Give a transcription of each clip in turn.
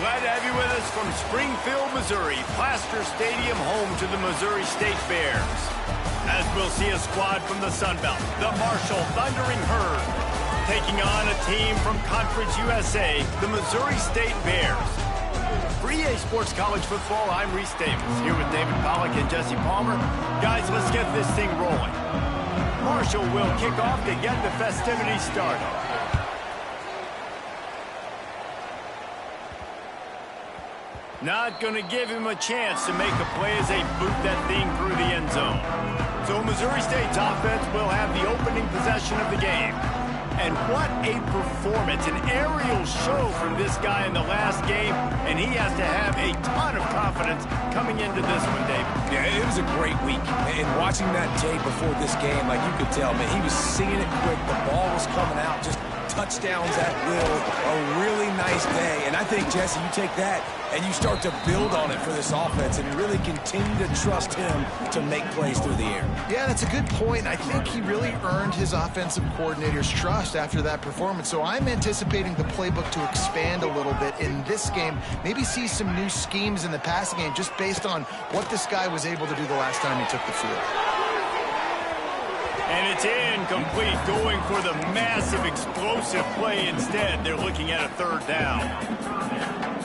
Glad to have you with us from Springfield, Missouri, Plaster Stadium, home to the Missouri State Bears. As we'll see a squad from the Sun Belt, the Marshall Thundering Herd, taking on a team from Conference USA, the Missouri State Bears. For EA Sports College Football, I'm Reese Davis, here with David Pollack and Jesse Palmer. Guys, let's get this thing rolling. Marshall will kick off to get the festivities started. Not going to give him a chance to make a play as they boot that thing through the end zone. So Missouri State's offense will have the opening possession of the game. And what a performance, an aerial show from this guy in the last game, and he has to have a ton of confidence coming into this one, David. Yeah, it was a great week. And watching that tape before this game, like you could tell, man, he was seeing it quick. The ball was coming out, just touchdowns at will. A really nice day. And I think, Jesse, you take that and you start to build on it for this offense and really continue to trust him to make plays through the air. Yeah, that's a good point. I think he really earned his offensive coordinator's trust after that performance. So I'm anticipating the playbook to expand a little bit in this game. Maybe see some new schemes in the passing game just based on what this guy was able to do the last time he took the field. And it's incomplete, going for the massive explosive play instead. They're looking at a third down.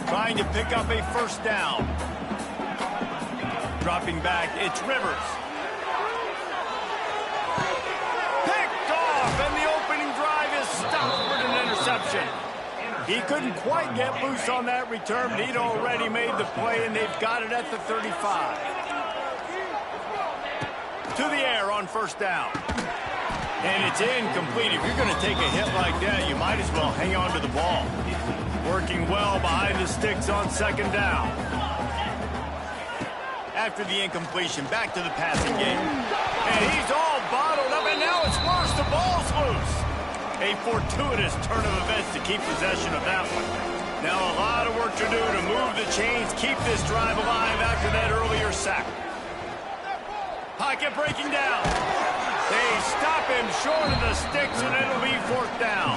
Trying to pick up a first down. Dropping back, it's Rivers. Picked off, and the opening drive is stopped with an interception. He couldn't quite get loose on that return, but he'd already made the play, and they've got it at the 35. To the air on first down. And it's incomplete. If you're going to take a hit like that, you might as well hang on to the ball. Working well behind the sticks on second down. After the incompletion, back to the passing game. And he's all bottled up, and now it's worse. The ball's loose. A fortuitous turn of events to keep possession of that one. Now a lot of work to do to move the chains, keep this drive alive after that earlier sack. Pocket breaking down. They stop him short of the sticks, and it'll be fourth down.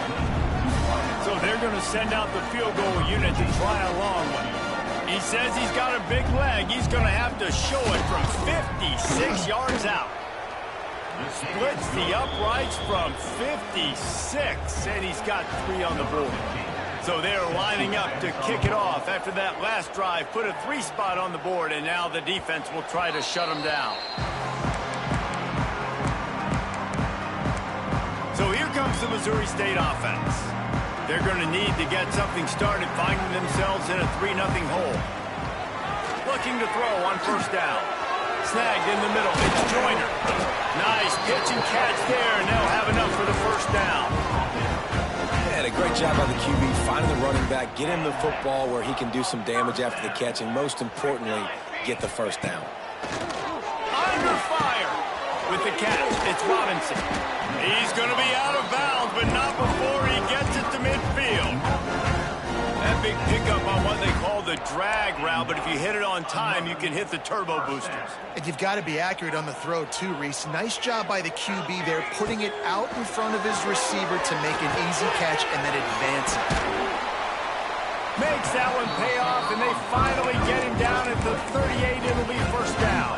So they're going to send out the field goal unit to try a long one. He says he's got a big leg. He's going to have to show it from 56 yards out. Splits the uprights from 56, and he's got 3 on the board. So they're lining up to kick it off after that last drive. Put a 3 spot on the board, and now the defense will try to shut him down. So here comes the Missouri State offense. They're going to need to get something started, finding themselves in a 3-0 hole. Looking to throw on first down. Snagged in the middle. It's Joyner. Nice pitch and catch there, and they'll have enough for the first down. And a great job by the QB finding the running back, get him the football where he can do some damage after the catch, and most importantly, get the first down. Under fire with the catch. It's Robinson. He's going to be out of bounds, but not before he gets it to midfield. That big pickup on what they call the drag route, but if you hit it on time, you can hit the turbo boosters. And you've got to be accurate on the throw, too, Reese. Nice job by the QB there, putting it out in front of his receiver to make an easy catch and then advance it. Makes that one pay off, and they finally get him down at the 38. It'll be first down.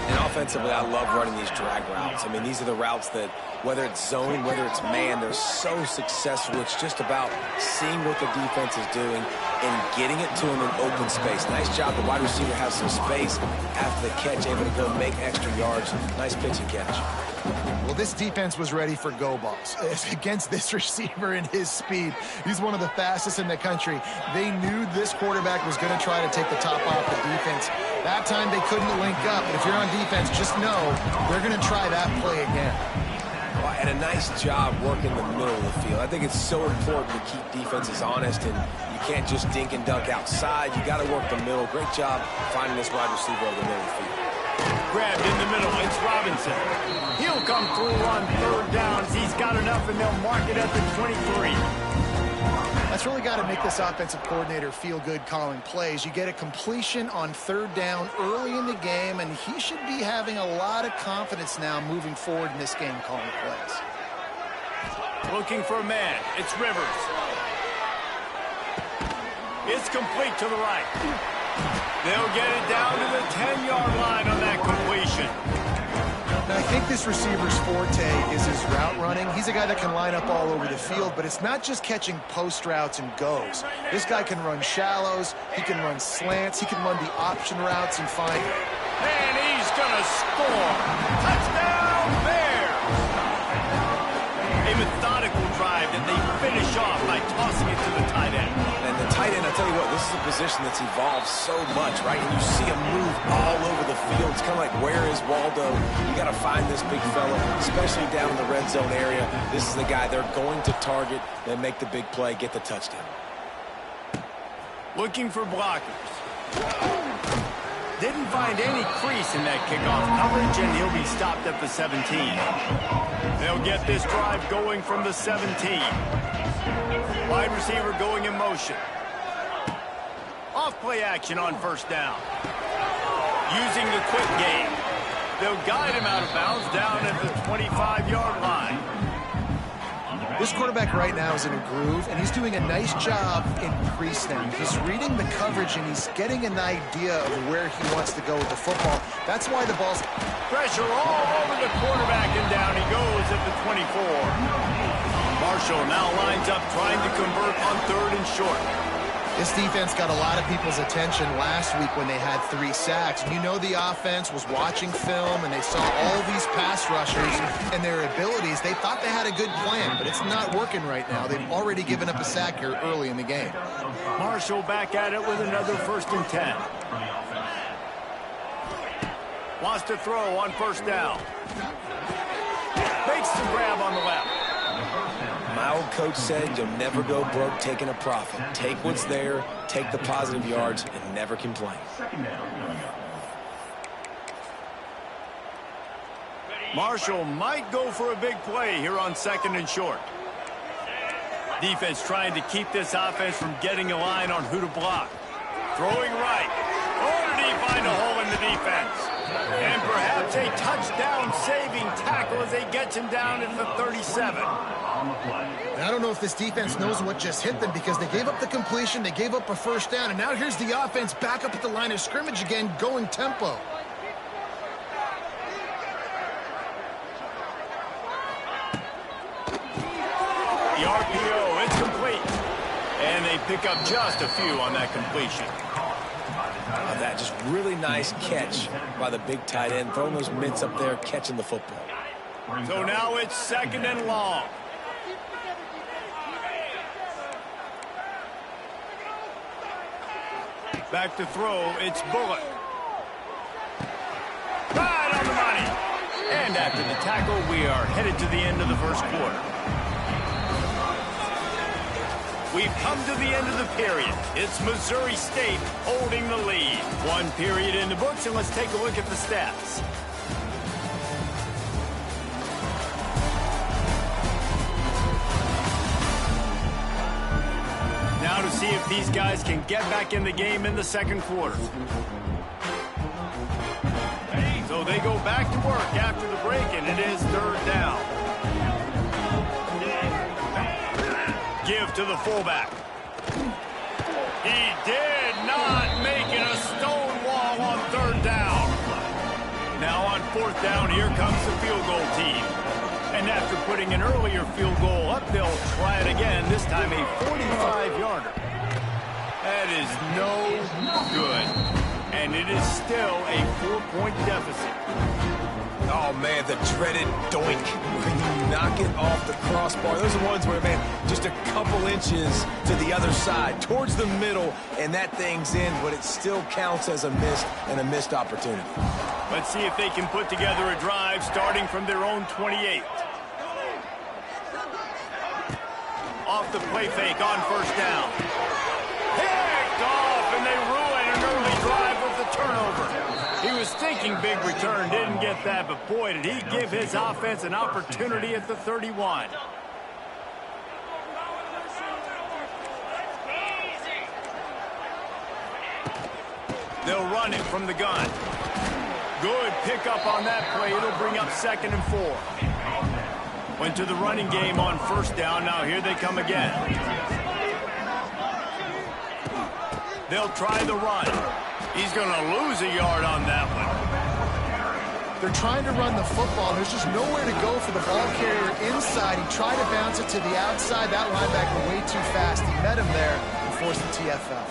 And offensively, I love running these drag routes. I mean, these are the routes that, whether it's zone, whether it's man, they're so successful. It's just about seeing what the defense is doing and getting it to him in open space. Nice job. The wide receiver has some space after the catch, able to go make extra yards. Nice pitch and catch. Well, this defense was ready for go balls against this receiver and his speed. He's one of the fastest in the country. They knew this quarterback was going to try to take the top off the defense. That time they couldn't link up, but if you're on defense, just know they're going to try that play again. Well, and a nice job working the middle of the field. I think it's so important to keep defenses honest, and you can't just dink and dunk outside. You got to work the middle. Great job finding this wide receiver over the middle of the field. Grabbed in the middle, it's Robinson. He'll come through on third downs. He's got enough, and they'll mark it at the 23. That's really got to make this offensive coordinator feel good calling plays. You get a completion on third down early in the game, and he should be having a lot of confidence now moving forward in this game calling plays. Looking for a man. It's Rivers. It's complete to the right. They'll get it down to the 10-yard line on that completion. Now, I think this receiver's forte is his route running. He's a guy that can line up all over the field, but it's not just catching post routes and goes. This guy can run shallows, he can run slants, he can run the option routes and find... And he's going to score. Touchdown Bears! A methodical drive that they finish off by tossing it to the tight end. And the tight end, I'll tell you what, this is a position that's evolved so much, right? And you see him move all over the field. It's kind of like, where is Waldo? You got to find this big fella, especially down in the red zone area. This is the guy they're going to target and make the big play, get the touchdown. Looking for blockers. Didn't find any crease in that kickoff coverage, and he'll be stopped at the 17. They'll get this drive going from the 17. Wide receiver going in motion. Off play action on first down. Using the quick game. They'll guide him out of bounds down at the 25-yard line. This quarterback right now is in a groove, and he's doing a nice job in crease now. He's reading the coverage, and he's getting an idea of where he wants to go with the football. That's why the ball's... Pressure all over the quarterback, and down he goes at the 24. Marshall now lines up trying to convert on 3rd and short. This defense got a lot of people's attention last week when they had 3 sacks. And you know the offense was watching film, and they saw all these pass rushers and their abilities. They thought they had a good plan, but it's not working right now. They've already given up a sack here early in the game. Marshall back at it with another 1st and 10. Wants to throw on first down. Makes the grab on the left. My old coach said you'll never go broke taking a profit. Take what's there, take the positive yards, and never complain. Marshall might go for a big play here on 2nd and short. Defense trying to keep this offense from getting a line on who to block. Throwing right. Oh, did he find a hole in the defense? And perhaps a touchdown-saving tackle as they get him down at the 37. I don't know if this defense knows what just hit them, because they gave up the completion, they gave up a first down, and now here's the offense back up at the line of scrimmage again, going tempo. The RPO, it's complete. And they pick up just a few on that completion. That just really nice catch by the big tight end, throwing those mitts up there, catching the football. So now it's 2nd and long. Back to throw, it's Bullock. Right on the money. And after the tackle, we are headed to the end of the first quarter. We've come to the end of the period. It's Missouri State holding the lead. 1 period in the books, and let's take a look at the stats. Now to see if these guys can get back in the game in the 2nd quarter. So they go back to work after the break, and it is 3rd down. Give to the fullback. He did not make it a stone wall on 3rd down. Now on 4th down, here comes the field goal team. And after putting an earlier field goal up, they'll try it again, this time a 45-yarder. That is no good. And it is still a 4-point deficit. Oh, man, the dreaded doink. When you knock it off the crossbar. Those are ones where, man, just a couple inches to the other side, towards the middle, and that thing's in, but it still counts as a miss and a missed opportunity. Let's see if they can put together a drive starting from their own 28. Off the play fake on first down. Picked off, and they ruin an early drive with the turnover. He was thinking big return, didn't get that, but boy, did he give his offense an opportunity at the 31. They'll run it from the gun. Good pickup on that play. It'll bring up 2nd and 4. Went to the running game on first down. Now here they come again. They'll try the run. He's going to lose a yard on that one. They're trying to run the football. There's just nowhere to go for the ball carrier inside. He tried to bounce it to the outside. That linebacker way too fast. He met him there and forced the TFL.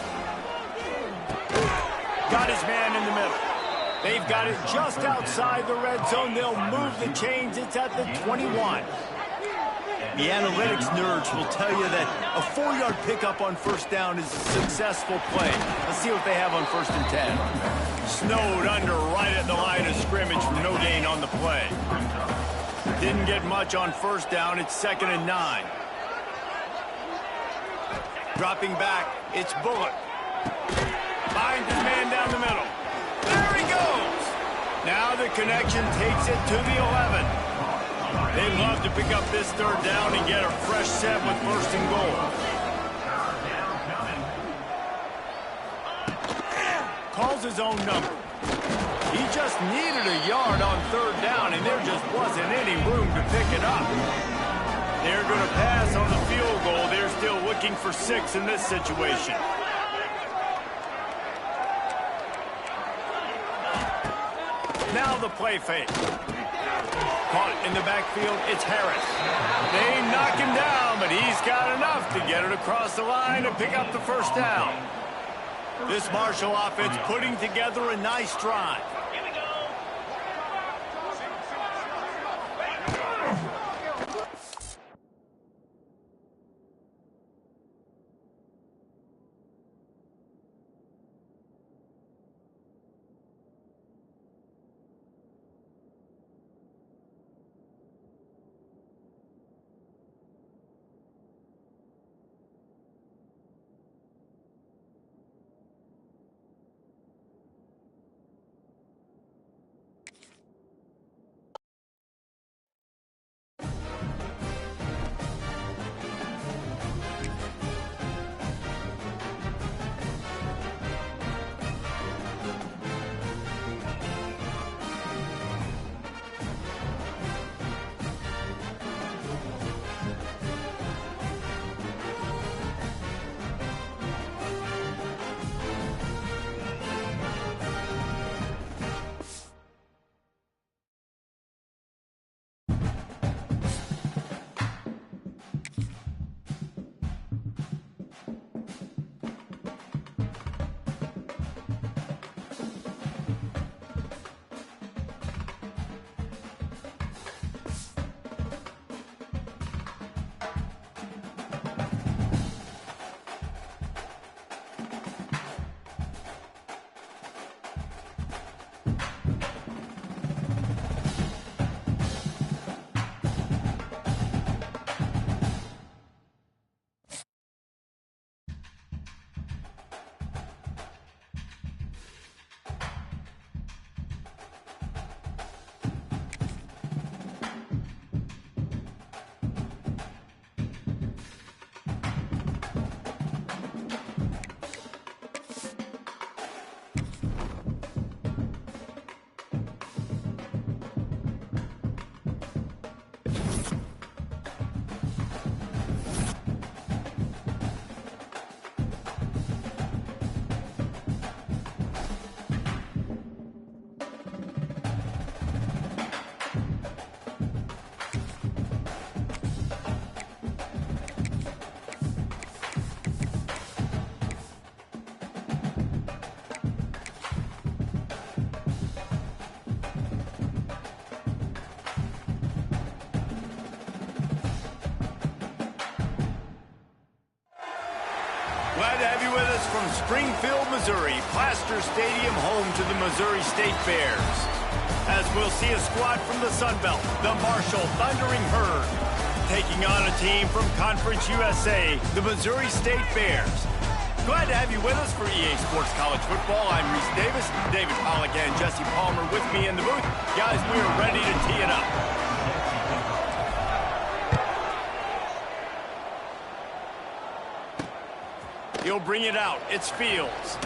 Got his man in the middle. They've got it just outside the red zone. They'll move the chains. It's at the 21. The analytics nerds will tell you that a 4-yard pickup on first down is a successful play. Let's see what they have on 1st and 10. Snowed under right at the line of scrimmage for no gain on the play. Didn't get much on first down. It's 2nd and 9. Dropping back, it's Bullock. Finds his man down the middle. There he goes! Now the connection takes it to the 11. They'd love to pick up this 3rd down and get a fresh set with 1st and goal. Calls his own number. He just needed a yard on 3rd down, and there just wasn't any room to pick it up. They're going to pass on the field goal. They're still looking for 6 in this situation. Now the play fake. Caught in the backfield, it's Harris. They knock him down, but he's got enough to get it across the line and pick up the 1st down. This Marshall offense putting together a nice drive. Glad to have you with us from Springfield, Missouri, Plaster Stadium, home to the Missouri State Bears. As we'll see a squad from the Sun Belt, the Marshall Thundering Herd, taking on a team from Conference USA, the Missouri State Bears. Glad to have you with us for EA Sports College Football. I'm Reese Davis, David Pollack and Jesse Palmer with me in the booth. Guys, we are ready to tee it up. He'll bring it out. It's Fields.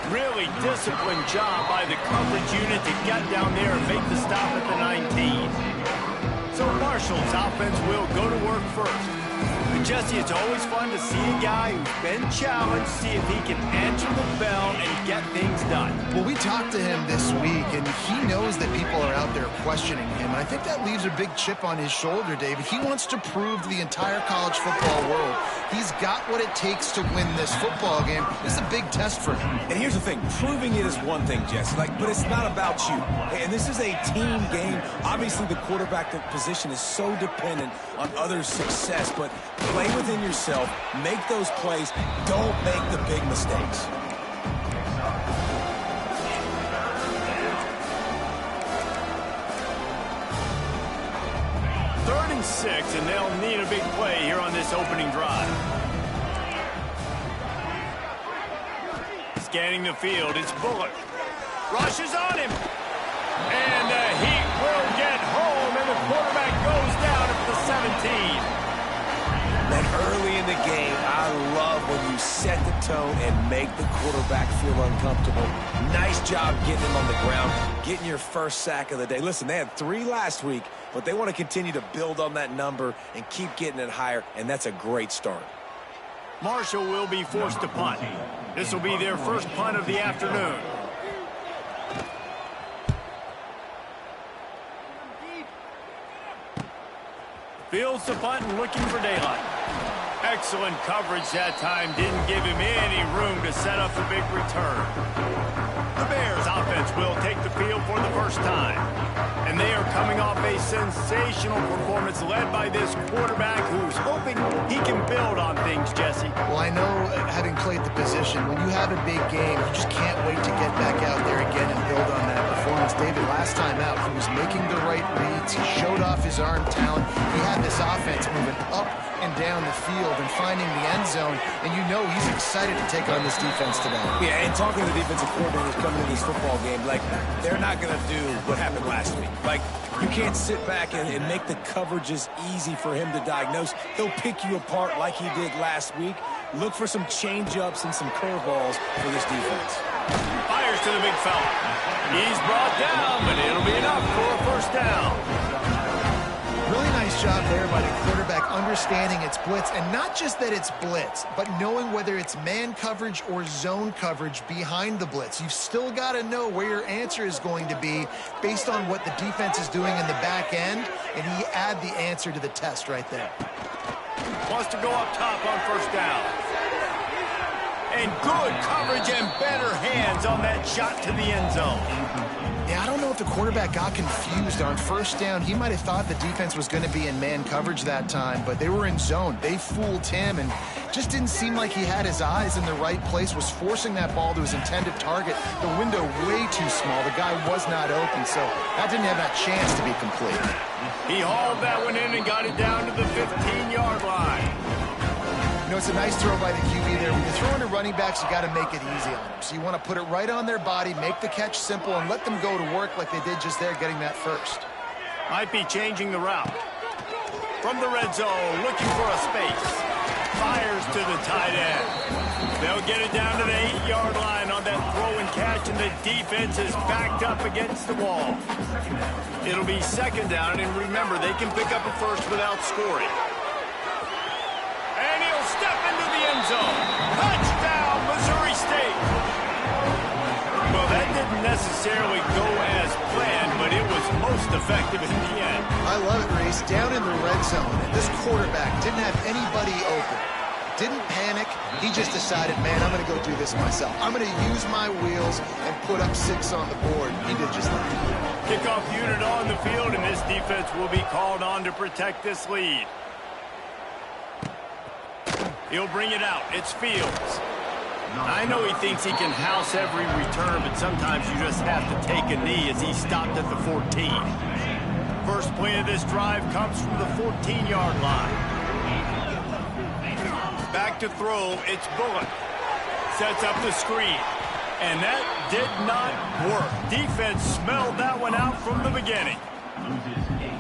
Really disciplined job by the coverage unit to get down there and make the stop at the 19. So Marshall's offense will go to work first. But Jesse, it's always fun to see a guy who's been challenged, see if he can answer the bell and get things done. Well, we talked to him this week, and he knows that people are out there questioning him. I think that leaves a big chip on his shoulder, David. He wants to prove to the entire college football world he's got what it takes to win this football game. This is a big test for him. And here's the thing, proving it is one thing, Jesse, but it's not about you. And this is a team game. Obviously, the quarterback position is so dependent on others' success, but play within yourself, make those plays, don't make the big mistakes. Third and 6, and they'll need a big play here on this opening drive. Scanning the field, it's Bullock. Rushes on him. And the Heat will get home, and the quarterback goes down at the 17. And early in the game, I love when you set the tone and make the quarterback feel uncomfortable. Nice job getting him on the ground, getting your first sack of the day. Listen, they had 3 last week, but they want to continue to build on that number and keep getting it higher, and that's a great start. Marshall will be forced to punt. This will be their first punt of the afternoon. Fields the punt and looking for daylight. Excellent coverage that time. Didn't give him any room to set up the big return. The Bears offense will take the field for the first time. And they are coming off a sensational performance led by this quarterback who's hoping he can build on things, Jesse. Well, I know, having played the position, when you have a big game, you just can't wait to get back out there again and build on that performance. David, last time out, he was making the right reads. He showed off his arm talent. He had this offense moving up and down the field and finding the end zone, and you know he's excited to take on this defense today. Yeah, and talking to the defensive coordinators coming into this football game, they're not going to do what happened last week. You can't sit back and make the coverages easy for him to diagnose. He'll pick you apart like he did last week. Look for some change-ups and some curveballs for this defense. Fires to the big fella. He's brought down, but it'll be enough for a first down. Really nice job there by the quarterback understanding it's blitz, and not just that it's blitz, but knowing whether it's man coverage or zone coverage behind the blitz. You've still got to know where your answer is going to be based on what the defense is doing in the back end, and he add the answer to the test right there. Wants to go up top on first down. And good coverage and better hands on that shot to the end zone. Yeah, I don't know if the quarterback got confused on first down. He might have thought the defense was going to be in man coverage that time, but they were in zone. They fooled him and just didn't seem like he had his eyes in the right place, was forcing that ball to his intended target. The window way too small. The guy was not open, so that didn't have that chance to be complete. He hauled that one in and got it down to the 15-yard line. You know, it's a nice throw by the QB there. When you're throwing to running backs, you got to make it easy on them. So you want to put it right on their body, make the catch simple, and let them go to work like they did just there, getting that first. Might be changing the route. From the red zone, looking for a space. Fires to the tight end. They'll get it down to the 8-yard line on that throw and catch, and the defense is backed up against the wall. It'll be second down, and remember, they can pick up a first without scoring. And he'll step into the end zone. Touchdown, Missouri State. Well, that didn't necessarily go as planned, but it was most effective in the end. I love it, Reese. Down in the red zone, and this quarterback didn't have anybody open. Didn't panic. He just decided, man, I'm going to go do this myself. I'm going to use my wheels and put up 6 on the board. He did just that. Kickoff unit on the field, and this defense will be called on to protect this lead. He'll bring it out. It's Fields. I know he thinks he can house every return, but sometimes you just have to take a knee as he stopped at the 14. First play of this drive comes from the 14-yard line. Back to throw. It's Bullock. Sets up the screen. And that did not work. Defense smelled that one out from the beginning.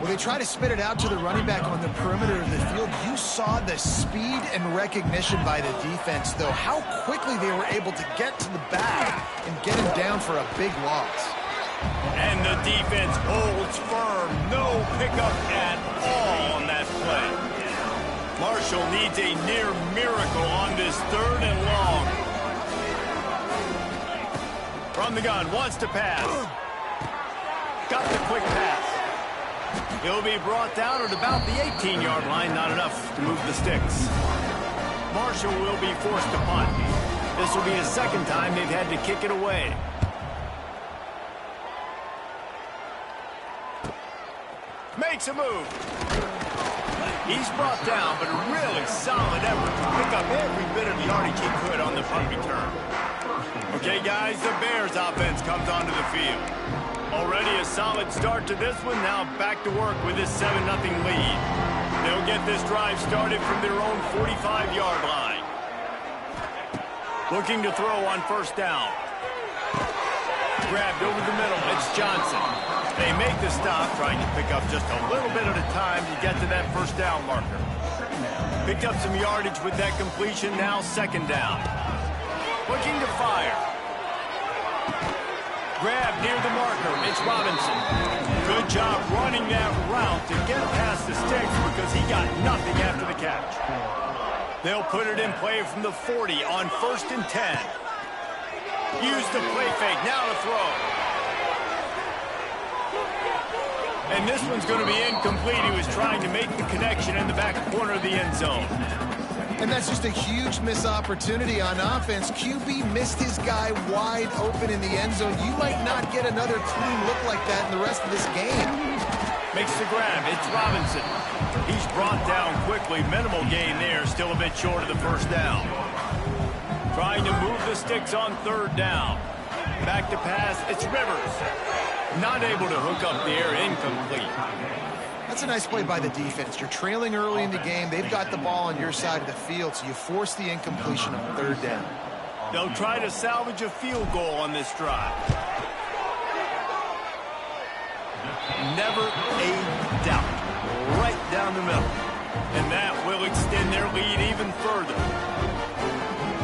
Well, they try to spit it out to the running back on the perimeter of the field. You saw the speed and recognition by the defense, though, how quickly they were able to get to the back and get him down for a big loss. And the defense holds firm. No pickup at all on that play. Marshall needs a near miracle on this 3rd and long. From the gun, wants to pass. Got the quick pass. He'll be brought down at about the 18-yard line. Not enough to move the sticks. Marshall will be forced to punt. This will be his 2nd time they've had to kick it away. Makes a move. He's brought down, but a really solid effort to pick up every bit of yardage he could on the punt return. Okay, guys, the Bears offense comes onto the field. Already a solid start to this one. Now back to work with this 7-0 lead. They'll get this drive started from their own 45-yard line. Looking to throw on 1st down. Grabbed over the middle. It's Johnson. They make the stop, trying to pick up just a little bit at a time to get to that 1st down marker. Picked up some yardage with that completion. Now 2nd down. Looking to fire. Grab near the marker. It's Robinson. Good job running that route to get past the sticks because he got nothing after the catch. They'll put it in play from the 40 on 1st and 10. Use the play fake. Now to throw. And this one's going to be incomplete. He was trying to make the connection in the back corner of the end zone. And that's just a huge missed opportunity on offense. QB missed his guy wide open in the end zone. You might not get another clean look like that in the rest of this game. Makes the grab. It's Robinson. He's brought down quickly. Minimal gain there. Still a bit short of the 1st down. Trying to move the sticks on 3rd down. Back to pass. It's Rivers. Not able to hook up the air. Incomplete. That's a nice play by the defense. You're trailing early in the game. They've got the ball on your side of the field, so you force the incompletion on 3rd down. They'll try to salvage a field goal on this drive. Never a doubt. Right down the middle. And that will extend their lead even further.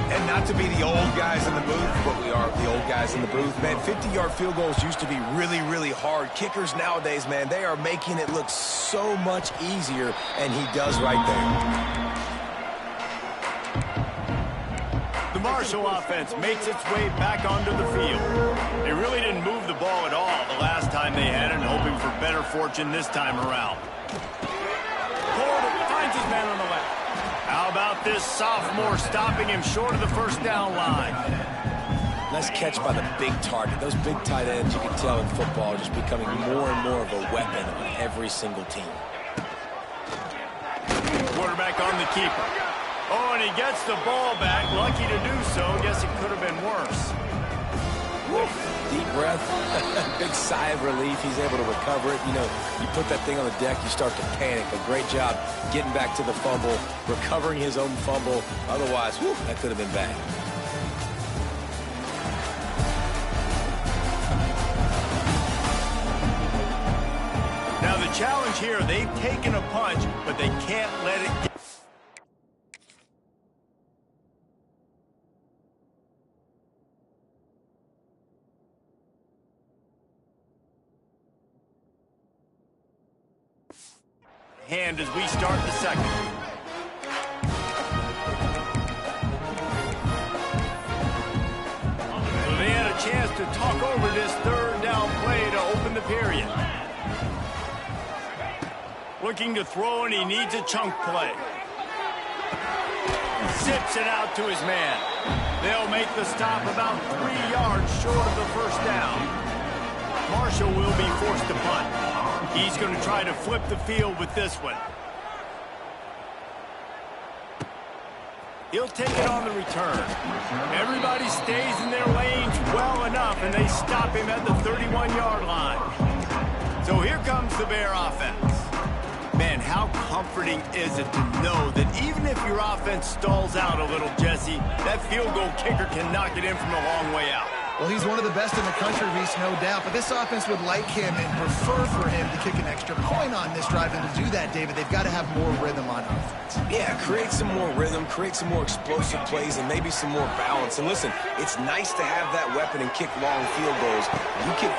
And not to be the old guys in the booth, but we are the old guys in the booth, man. 50-yard field goals used to be really, really hard. Kickers nowadays, man, they are making it look so much easier, and he does right there. The Marshall offense makes its way back onto the field. They really didn't move the ball at all the last time they had it, hoping for better fortune this time around. Porter finds his man on the left. How about this sophomore stopping him short of the 1st down line? Nice catch by the big target. Those big tight ends, you can tell in football, are just becoming more and more of a weapon on every single team. Quarterback on the keeper. Oh, and he gets the ball back. Lucky to do so. Guess it could have been worse. Deep breath, big sigh of relief. He's able to recover it. You know, you put that thing on the deck, you start to panic. But great job getting back to the fumble, recovering his own fumble. Otherwise, whew, that could have been bad. Now the challenge here, they've taken a punch, but they can't let it get. Hand as we start the 2nd. So they had a chance to talk over this 3rd down play to open the period. Looking to throw, and he needs a chunk play. Zips it out to his man. They'll make the stop about 3 yards short of the 1st down. Marshall will be forced to punt. He's going to try to flip the field with this one. He'll take it on the return. Everybody stays in their lanes well enough, and they stop him at the 31-yard line. So here comes the Bear offense. Man, how comforting is it to know that even if your offense stalls out a little, Jesse, that field goal kicker can knock it in from a long way out. Well, he's one of the best in the country, Reese, no doubt. But this offense would like him and prefer for him to kick an extra point on this drive. And to do that, David, they've got to have more rhythm on offense. Yeah, create some more rhythm, create some more explosive plays, and maybe some more balance. And listen, it's nice to have that weapon and kick long field goals. You kick